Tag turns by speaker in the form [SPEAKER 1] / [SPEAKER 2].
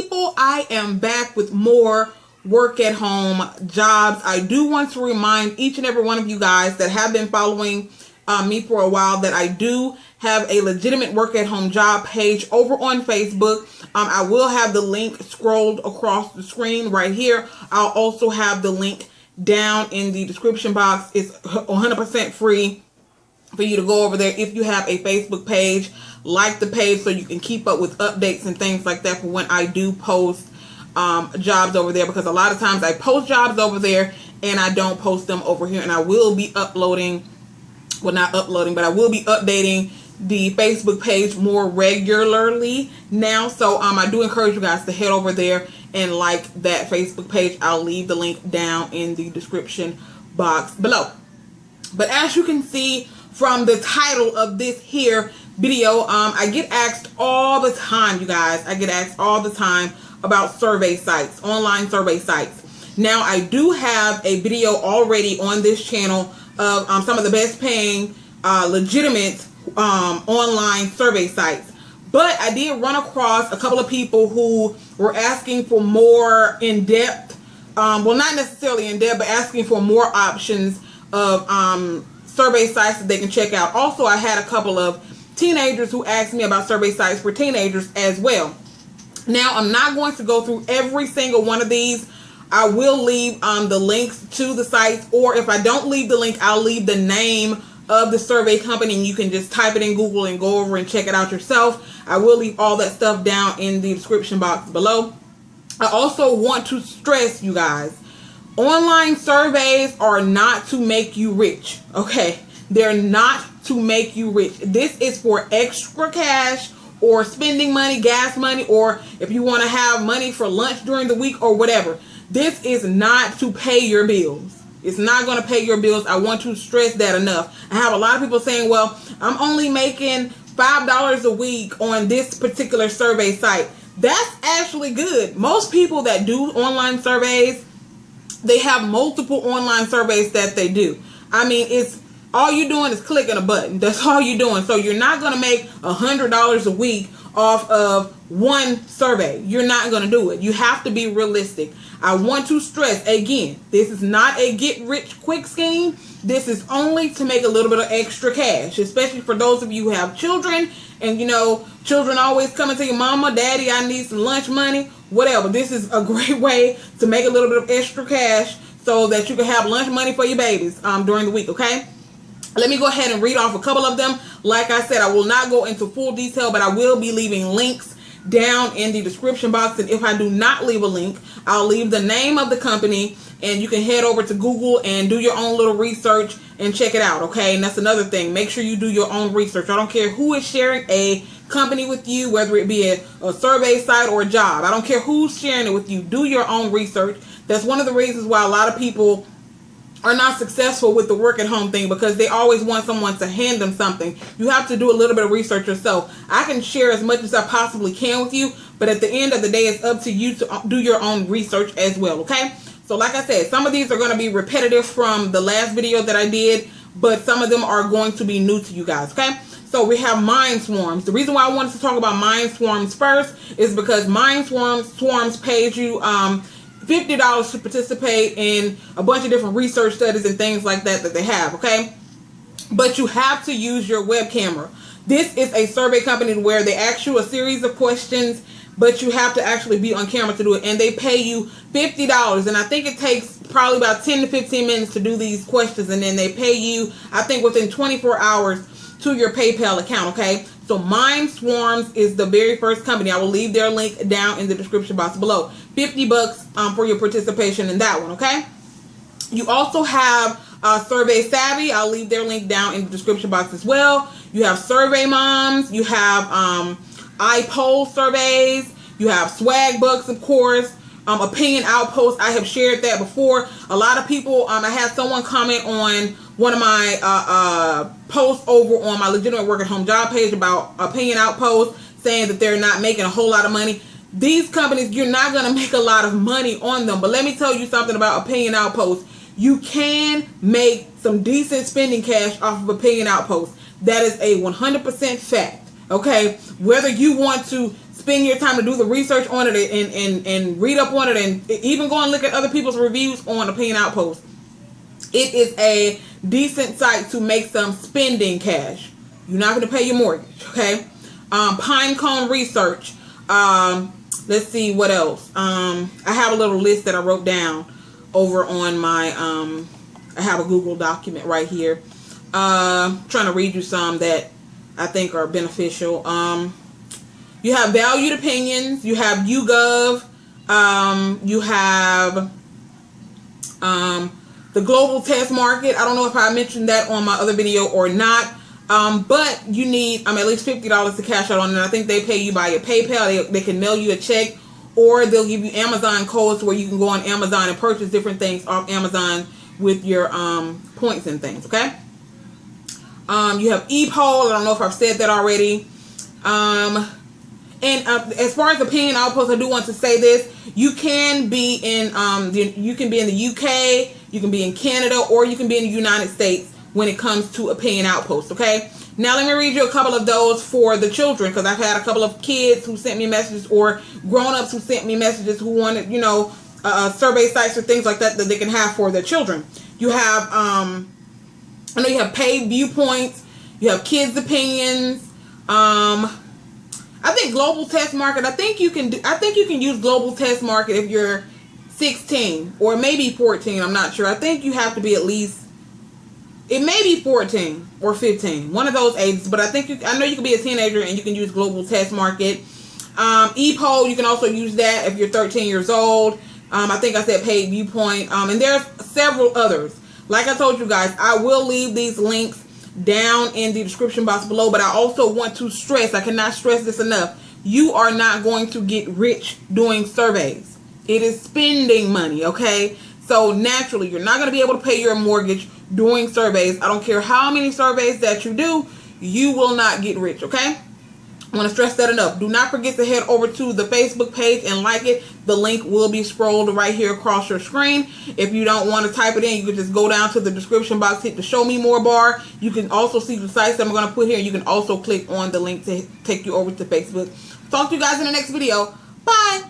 [SPEAKER 1] people, I am back with more work at home jobs. I do want to remind each and every one of you guys that have been following me for a while that I do have a legitimate work at home job page over on Facebook. I will have the link scrolled across the screen right here. I'll also have the link down in the description box. It's 100% free for you to go over there if you have a Facebook page. Like the page so you can keep up with updates and things like that for when I do post jobs over there, because a lot of times I post jobs over there and I don't post them over here. And I will be uploading, well, not uploading, but I will be updating the Facebook page more regularly now. So I do encourage you guys to head over there and like that Facebook page. I'll leave the link down in the description box below. But as you can see from the title of this here video, I get asked all the time, you guys. I get asked all the time about survey sites, online survey sites. Now, I do have a video already on this channel of some of the best paying, legitimate online survey sites. But I did run across a couple of people who were asking for more in-depth, well, not necessarily in-depth, but asking for more options of survey sites that they can check out. Also, I had a couple of teenagers who asked me about survey sites for teenagers as well. Now, I'm not going to go through every single one of these. I will leave the links to the sites, or if I don't leave the link, I'll leave the name of the survey company and you can just type it in Google and go over and check it out yourself. I will leave all that stuff down in the description box below. I also want to stress, you guys, online surveys are not to make you rich, okay? They're not to make you rich. This is for extra cash or spending money, gas money, or if you want to have money for lunch during the week or whatever. This is not to pay your bills. It's not going to pay your bills. I want to stress that enough. I have a lot of people saying, well, I'm only making $5 a week on this particular survey site. That's actually good. Most people that do online surveys, they have multiple online surveys that they do. I mean, it's all you're doing is clicking a button. That's all you're doing. So you're not going to make $100 a week off of one survey. You're not going to do it. You have to be realistic. I want to stress again, this is not a get rich quick scheme. This is only to make a little bit of extra cash, especially for those of you who have children. And you know, children always coming to your mama, daddy, I need some lunch money, whatever. This is a great way to make a little bit of extra cash so that you can have lunch money for your babies during the week, okay? Let me go ahead and read off a couple of them. Like I said, I will not go into full detail, but I will be leaving links down in the description box. And if I do not leave a link, I'll leave the name of the company and you can head over to Google and do your own little research and check it out, okay? And that's another thing. Make sure you do your own research. I don't care who is sharing a company with you, whether it be a survey site or a job. I don't care who's sharing it with you. Do your own research. That's one of the reasons why a lot of people are not successful with the work at home thing, because they always want someone to hand them something. You have to do a little bit of research yourself. I can share as much as I possibly can with you, but at the end of the day, it's up to you to do your own research as well, okay? So like I said, some of these are going to be repetitive from the last video that I did, but some of them are going to be new to you guys, okay? So we have mind swarms. The reason why I wanted to talk about mind swarms first is because mind swarms pays you $50 to participate in a bunch of different research studies and things like that they have, okay? But you have to use your web camera. This is a survey company where they ask you a series of questions, but you have to actually be on camera to do it, and they pay you $50. And I think it takes probably about 10 to 15 minutes to do these questions, and then they pay you, I think, within 24 hours to your PayPal account, okay? So Mind Swarms is the very first company. I will leave their link down in the description box below. $50 for your participation in that one, okay? You also have Survey Savvy. I'll leave their link down in the description box as well. You have Survey Moms. You have iPoll surveys. You have Swag Bucks, of course. Opinion Outpost. I have shared that before. A lot of people, I had someone comment on one of my posts over on my legitimate work at home job page about Opinion Outpost, saying that they're not making a whole lot of money. These companies, you're not going to make a lot of money on them. But let me tell you something about Opinion Outpost. You can make some decent spending cash off of Opinion Outpost. That is a 100% fact. Okay? Whether you want to spend your time to do the research on it and read up on it, and even go and look at other people's reviews on Opinion Outpost. It is a decent site to make some spending cash. You're not going to pay your mortgage, okay? Pinecone Research. Let's see what else. I have a little list that I wrote down over on my, I have a Google document right here. Trying to read you some that I think are beneficial. You have Valued Opinions. You have YouGov. You have the Global Test Market. I don't know if I mentioned that on my other video or not. But you need at least $50 to cash out on it. I think they pay you by your PayPal. They can mail you a check, or they'll give you Amazon codes where you can go on Amazon and purchase different things off Amazon with your points and things. Okay. You have ePoll. I don't know if I've said that already. And as far as Opinion Outpost, I do want to say this: you can be in you can be in the UK, you can be in Canada, or you can be in the United States when it comes to Opinion Outpost. Okay. Now let me read you a couple of those for the children, because I've had a couple of kids who sent me messages, or grown-ups who sent me messages who wanted, survey sites or things like that they can have for their children. You have I know you have paid Viewpoints. You have Kids Opinions. I think Global Test Market. I think you can use Global Test Market if you're 16 or maybe 14. I'm not sure. I think you have to be at least. It may be 14 or 15, one of those ages. But I know you can be a teenager and you can use Global Test Market. ePoll, you can also use that if you're 13 years old. I think I said paid Viewpoint. And there's several others. Like I told you guys, I will leave these links down in the description box below, but I also want to stress, I cannot stress this enough, you are not going to get rich doing surveys. It is spending money, okay? So naturally, you're not going to be able to pay your mortgage doing surveys. I don't care how many surveys that you do, you will not get rich, okay? I want to stress that enough. Do not forget to head over to the Facebook page and like it. The link will be scrolled right here across your screen. If you don't want to type it in, you can just go down to the description box, hit the show me more bar. You can also see the sites that I'm going to put here. You can also click on the link to take you over to Facebook. Talk to you guys in the next video. Bye.